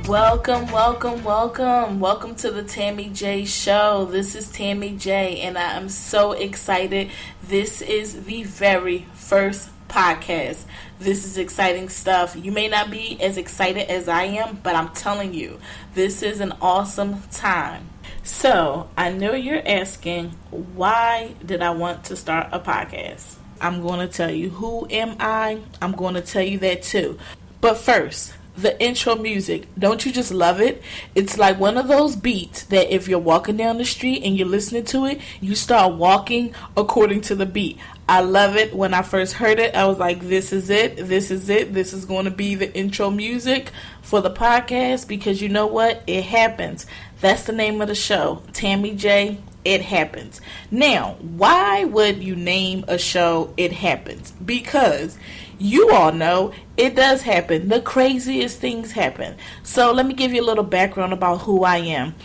Welcome, welcome, welcome. Welcome to the Tammy J show. This is Tammy J and I am so excited. This is the very first podcast. This is exciting stuff. You may not be as excited as I am, but I'm telling you, this is an awesome time. So, I know you're asking, why did I want to start a podcast? I'm going to tell you, who am I? I'm going to tell you that too. But first, the intro music, don't you just love it? It's like one of those beats that if you're walking down the street and you're listening to it, you start walking according to the beat. I love it. When I first heard it, I was like, this is it. This is it. This is going to be the intro music for the podcast, because you know what? It happens. That's the name of the show, Tammy J. It happens. Now, why would you name a show It Happens? Because you all know it does happen. The craziest things happen. So let me give you a little background about who I am.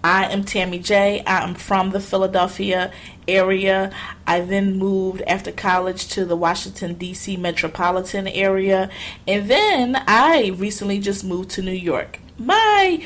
I am Tammy J. I am from the Philadelphia area. I then moved after college to the Washington, D.C. metropolitan area. And then I recently just moved to New York. My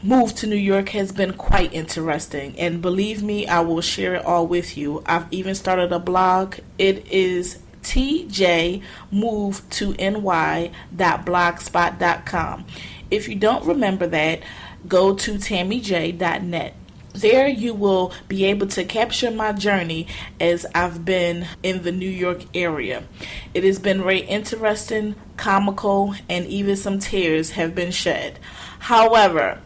move to New York has been quite interesting, and believe me, I will share it all with you. I've even started a blog. It is tjmovetony.blogspot.com. If you don't remember that, go to tammyj.net. There you will be able to capture my journey as I've been in the New York area. It has been very interesting, comical, and even some tears have been shed. However,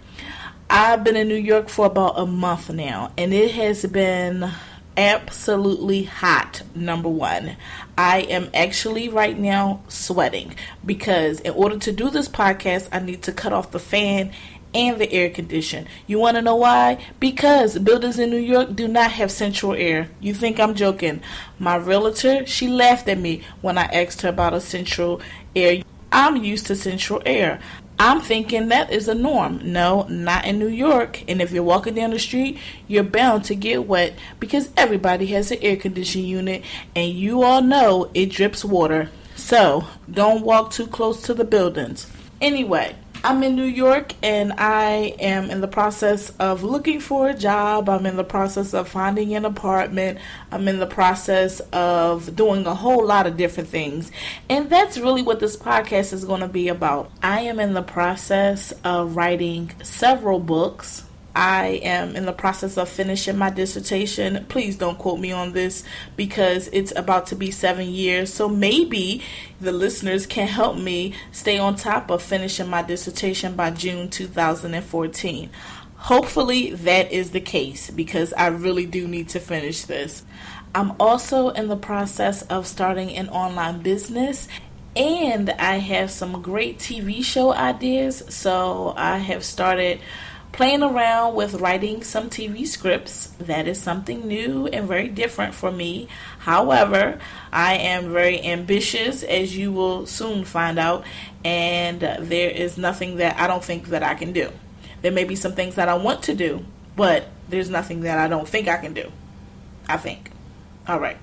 I've been in New York for about a month now, and it has been absolutely hot, number one. I am actually right now sweating because in order to do this podcast, I need to cut off the fan and the air condition. You want to know why? Because buildings in New York do not have central air. You think I'm joking? My realtor, she laughed at me when I asked her about a central air. I'm used to central air. I'm thinking that is a norm. No, not in New York. And if you're walking down the street, you're bound to get wet because everybody has an air conditioning unit, and you all know it drips water. So don't walk too close to the buildings. Anyway, I'm in New York and I am in the process of looking for a job. I'm in the process of finding an apartment. I'm in the process of doing a whole lot of different things. And that's really what this podcast is going to be about. I am in the process of writing several books. I am in the process of finishing my dissertation. Please don't quote me on this because it's about to be 7 years. So maybe the listeners can help me stay on top of finishing my dissertation by June 2014. Hopefully that is the case because I really do need to finish this. I'm also in the process of starting an online business. And I have some great TV show ideas. So I have started playing around with writing some TV scripts. That is something new and very different for me. However, I am very ambitious, as you will soon find out, and there is nothing that I don't think that I can do. There may be some things that I want to do, but there's nothing that I don't think I can do. I think. All right.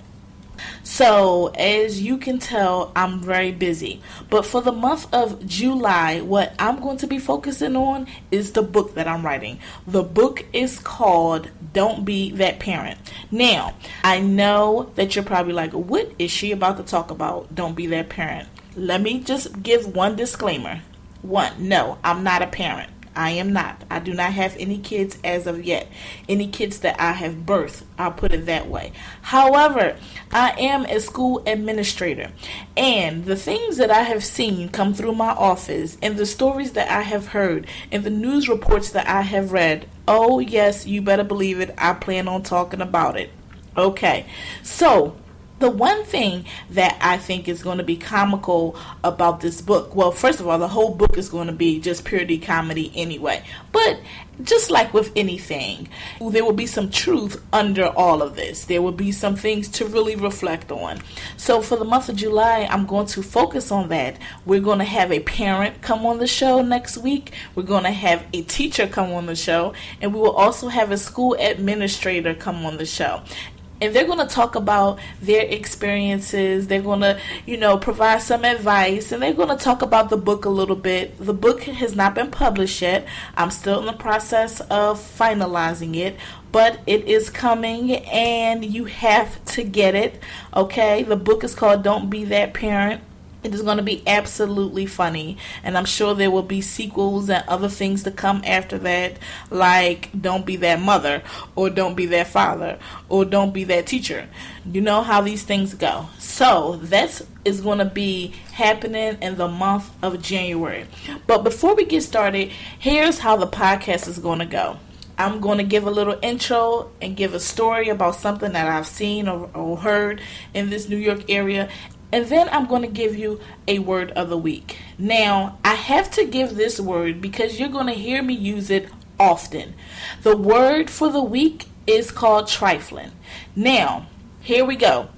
So, as you can tell, I'm very busy. But for the month of July, what I'm going to be focusing on is the book that I'm writing. The book is called Don't Be That Parent. Now, I know that you're probably like, what is she about to talk about? Don't be that parent. Let me just give one disclaimer. One, no, I'm not a parent. I am not. I do not have any kids as of yet. Any kids that I have birthed, I'll put it that way. However, I am a school administrator. And the things that I have seen come through my office and the stories that I have heard and the news reports that I have read, oh yes, you better believe it, I plan on talking about it. Okay, so the one thing that I think is going to be comical about this book, well, first of all, the whole book is going to be just purely comedy anyway. But just like with anything, there will be some truth under all of this. There will be some things to really reflect on. So for the month of July, I'm going to focus on that. We're going to have a parent come on the show next week. We're going to have a teacher come on the show. And we will also have a school administrator come on the show. and they're going to talk about their experiences. They're going to, provide some advice, and they're going to talk about the book a little bit. The book has not been published yet. I'm still in the process of finalizing it, but it is coming, and you have to get it, okay? The book is called Don't Be That Parent. It is going to be absolutely funny, and I'm sure there will be sequels and other things to come after that, like Don't Be That Mother, or Don't Be That Father, or Don't Be That Teacher. You know how these things go. So that is going to be happening in the month of January. But before we get started, here's how the podcast is going to go. I'm going to give a little intro and give a story about something that I've seen or heard in this New York area. And then I'm going to give you a word of the week. Now, I have to give this word because you're going to hear me use it often. The word for the week is called trifling. Now, here we go.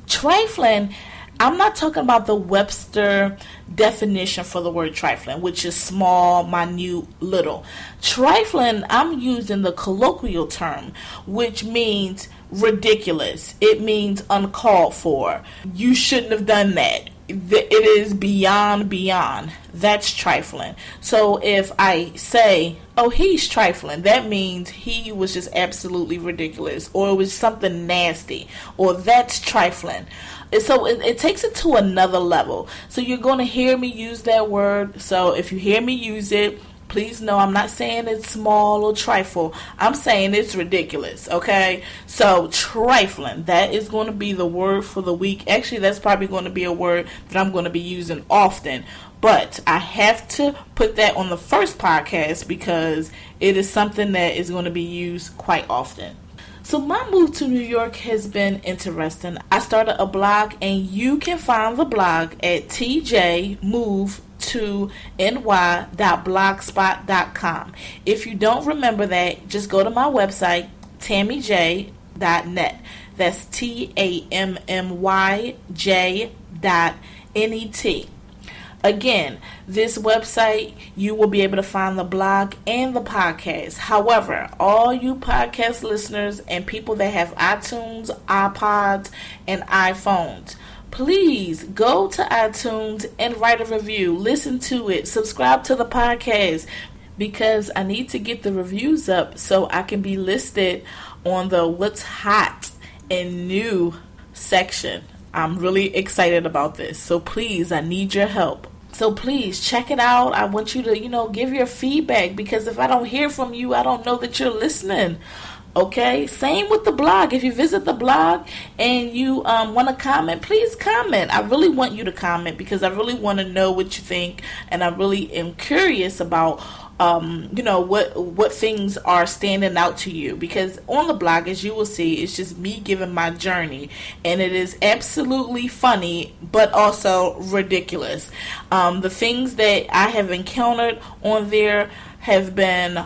Trifling, I'm not talking about the Webster definition for the word trifling, which is small, minute, little. Trifling, I'm using the colloquial term, which means ridiculous. It means uncalled for. You shouldn't have done that. It is beyond. That's trifling. So if I say, oh, he's trifling, that means he was just absolutely ridiculous, or it was something nasty, or that's trifling. And so it takes it to another level. So you're going to hear me use that word. So if you hear me use it, please know I'm not saying it's small or trifle. I'm saying it's ridiculous, okay? So trifling, that is going to be the word for the week. Actually, that's probably going to be a word that I'm going to be using often. But I have to put that on the first podcast because it is something that is going to be used quite often. So my move to New York has been interesting. I started a blog, and you can find the blog at tjmovetony.blogspot.com. If you don't remember that, just go to my website, tammyj.net. That's TAMMYJ.net. Again, this website, you will be able to find the blog and the podcast. However, all you podcast listeners and people that have iTunes, iPods, and iPhones, please go to iTunes and write a review. Listen to it. Subscribe to the podcast, because I need to get the reviews up so I can be listed on the What's Hot and New section. I'm really excited about this. So please, I need your help. So please check it out. I want you to, give your feedback, because if I don't hear from you, I don't know that you're listening. Okay? Same with the blog. If you visit the blog and you want to comment, please comment. I really want you to comment, because I really want to know what you think, and I really am curious about what things are standing out to you, because on the blog, as you will see, it's just me giving my journey, and it is absolutely funny but also ridiculous. The things that I have encountered on there have been,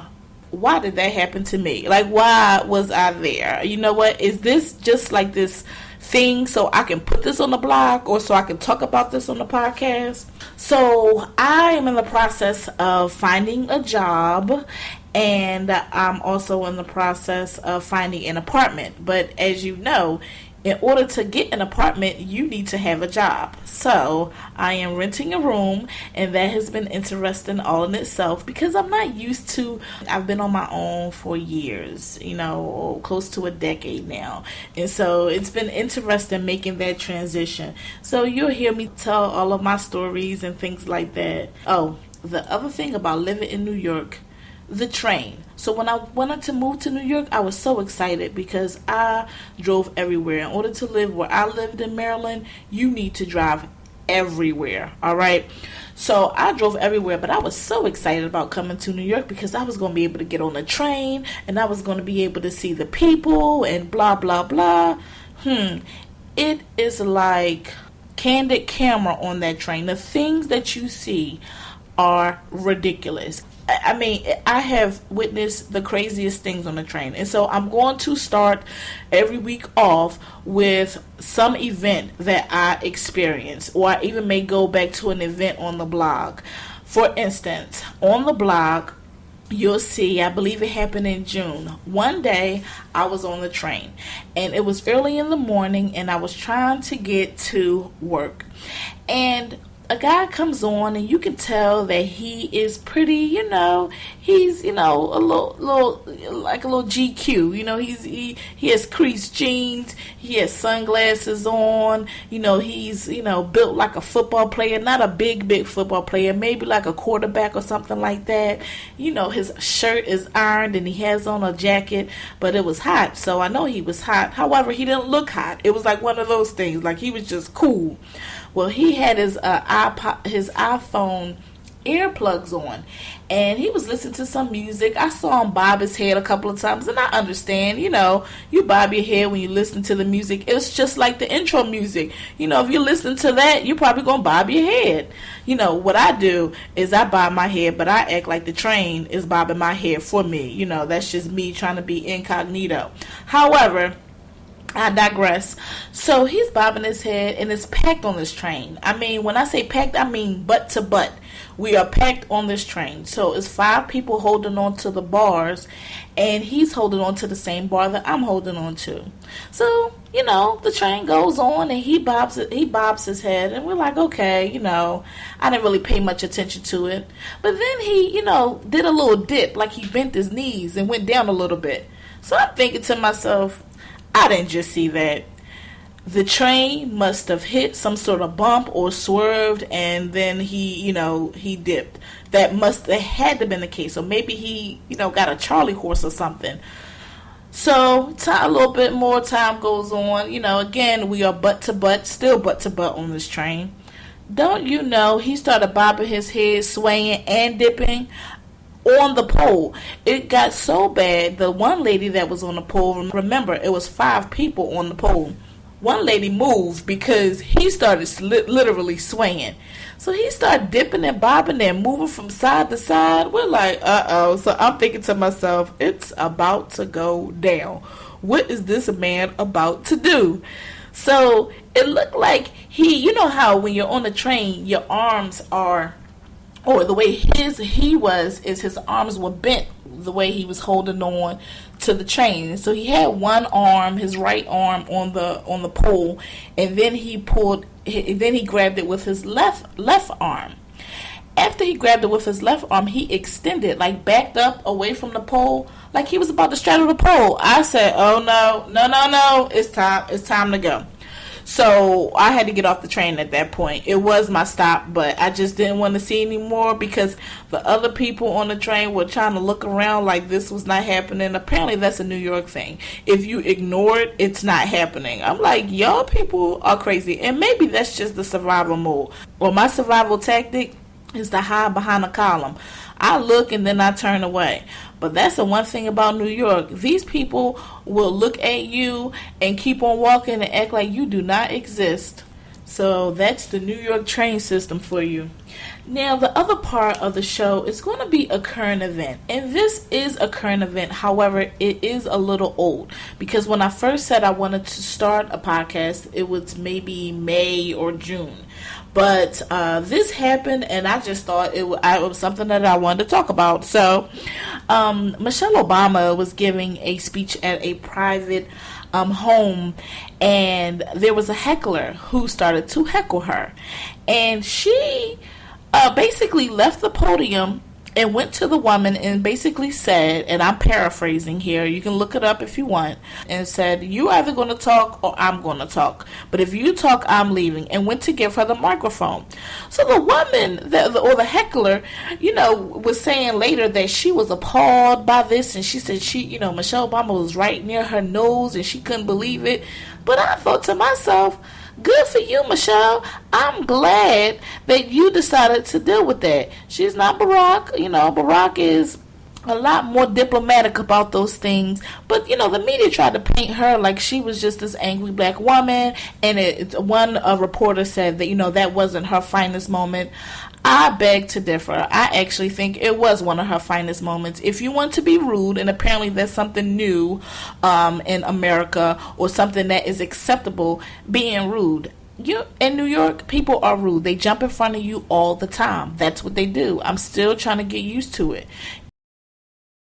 why did that happen to me? Like, why was I there? You know what? Is this just like this thing so I can put this on the blog, or so I can talk about this on the podcast? So I am in the process of finding a job, and I'm also in the process of finding an apartment. But as you know, in order to get an apartment, you need to have a job. So I am renting a room, and that has been interesting all in itself, because I'm not used to, I've been on my own for years, close to a decade now. And so it's been interesting making that transition. So you'll hear me tell all of my stories and things like that. Oh, the other thing about living in New York, the train. So when I wanted to move to New York, I was so excited because I drove everywhere. In order to live where I lived in Maryland, you need to drive everywhere, all right? So I drove everywhere, but I was so excited about coming to New York because I was going to be able to get on the train, and I was going to be able to see the people and blah, blah, blah. It is like candid camera on that train. The things that you see are ridiculous. I mean, I have witnessed the craziest things on the train. And so I'm going to start every week off with some event that I experience, or I even may go back to an event on the blog. For instance, on the blog, You'll see. I believe it happened in June. One day I was on the train and it was early in the morning and I was trying to get to work. And a guy comes on and you can tell that he is pretty, he's, a little like a little GQ, he has creased jeans, he has sunglasses on, he's, built like a football player, not a big football player, maybe like a quarterback or something like that. His shirt is ironed and he has on a jacket, but it was hot, so I know he was hot. However, he didn't look hot. It was like one of those things, like he was just cool. Well, he had his iPhone earplugs on, and he was listening to some music. I saw him bob his head a couple of times, and I understand, you bob your head when you listen to the music. It's just like the intro music. If you listen to that, you're probably going to bob your head. What I do is I bob my head, but I act like the train is bobbing my head for me. That's just me trying to be incognito. However, I digress. So he's bobbing his head and it's packed on this train. I mean, when I say packed, I mean butt to butt. We are packed on this train. So it's 5 people holding on to the bars and he's holding on to the same bar that I'm holding on to. So, the train goes on and he bobs his head and we're like, okay, I didn't really pay much attention to it. But then he, did a little dip, like he bent his knees and went down a little bit. So I'm thinking to myself, I didn't just see that. The train must have hit some sort of bump or swerved and then he dipped. That had to have been the case. So maybe he, got a Charlie horse or something. So a little bit more time goes on. Again, we are butt to butt, still butt to butt on this train. Don't you know, he started bobbing his head, swaying and dipping on the pole. It got so bad, the one lady that was on the pole, remember it was 5 people on the pole, one lady moved because he started literally swaying. So he started dipping and bobbing and moving from side to side. We're like, uh-oh. So I'm thinking to myself, it's about to go down. What is this man about to do? So it looked like you know how when you're on a train, your arms are, or the way his arms were bent the way he was holding on to the train. So he had one arm, his right arm on the pole, and then he grabbed it with his left arm. After he grabbed it with his left arm, he extended, like backed up away from the pole, like he was about to straddle the pole. I said, oh no, it's time to go. So I had to get off the train at that point. It was my stop, but I just didn't want to see anymore because the other people on the train were trying to look around like this was not happening. Apparently that's a New York thing. If you ignore it, it's not happening. I'm like, y'all people are crazy. And maybe that's just the survival mode. Well, my survival tactic is to hide behind a column. I look and then I turn away. But that's the one thing about New York. These people will look at you and keep on walking and act like you do not exist. So that's the New York train system for you. Now, the other part of the show is going to be a current event. And this is a current event. However, it is a little old. Because when I first said I wanted to start a podcast, it was maybe May or June. But this happened, and I just thought it was something that I wanted to talk about. So, Michelle Obama was giving a speech at a private home, and there was a heckler who started to heckle her. And she basically left the podium and went to the woman and basically said, and I'm paraphrasing here, you can look it up if you want, and said, you either going to talk or I'm going to talk. But if you talk, I'm leaving, and went to give her the microphone. So the woman, or the heckler, was saying later that she was appalled by this, and she said Michelle Obama was right near her nose and she couldn't believe it. But I thought to myself, good for you, Michelle. I'm glad that you decided to deal with that. She's not Barack. Barack is a lot more diplomatic about those things. But, the media tried to paint her like she was just this angry black woman. And one reporter said that, that wasn't her finest moment. I beg to differ. I actually think it was one of her finest moments. If you want to be rude, and apparently that's something new in America, or something that is acceptable, being rude. In New York, people are rude. They jump in front of you all the time. That's what they do. I'm still trying to get used to it.